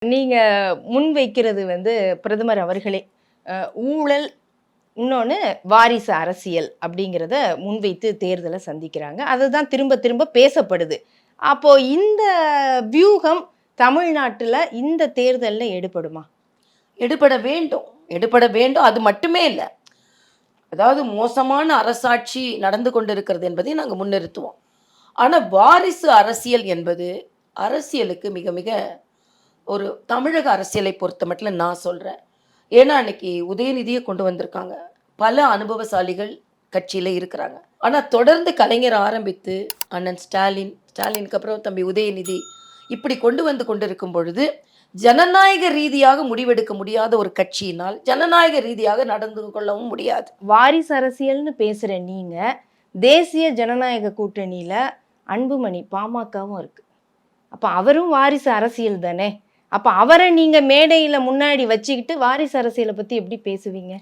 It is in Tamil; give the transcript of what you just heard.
நீங்க முன்வைக்கிறது பிரதமர் அவர்களே ஊழல், இன்னொன்னு வாரிசு அரசியல் அப்படிங்கிறத முன்வைத்து தேர்தலை சந்திக்கிறாங்க. அதுதான் திரும்ப திரும்ப பேசப்படுது. அப்போ இந்த வியூகம் தமிழ்நாட்டுல இந்த தேர்தல்ல எடுபடுமா? எடுபட வேண்டும், எடுபட வேண்டும். அது மட்டுமே இல்லை, அதாவது மோசமான அரசாட்சி நடந்து கொண்டிருக்கிறது என்பதை நாங்கள் முன்னிறுத்துவோம். ஆனால் வாரிசு அரசியல் என்பது அரசியலுக்கு மிக மிக ஒரு தமிழக அரசியலை பொறுத்த மட்டும் நான் சொல்கிறேன். ஏன்னா அன்னைக்கு உதயநிதியை கொண்டு வந்திருக்காங்க, பல அனுபவசாலிகள் கட்சியில் இருக்கிறாங்க. ஆனால் தொடர்ந்து கலைஞர் ஆரம்பித்து அண்ணன் ஸ்டாலினுக்கு அப்புறம் தம்பி உதயநிதி இப்படி கொண்டு வந்து கொண்டிருக்கும் பொழுது ஜனநாயக ரீதியாக முடிவெடுக்க முடியாத ஒரு கட்சியினால் ஜனநாயக ரீதியாக நடந்து கொள்ளவும் முடியாது. வாரிசு அரசியல்னு பேசுகிற நீங்க தேசிய ஜனநாயக கூட்டணியில் அன்புமணி பாமகவும் இருக்கு. அப்போ அவரும் வாரிசு அரசியல் தானே. அப்போ அவரை நீங்கள் மேடையில் முன்னாடி வச்சுக்கிட்டு வாரிசு அரசியலை பற்றி எப்படி பேசுவீங்க?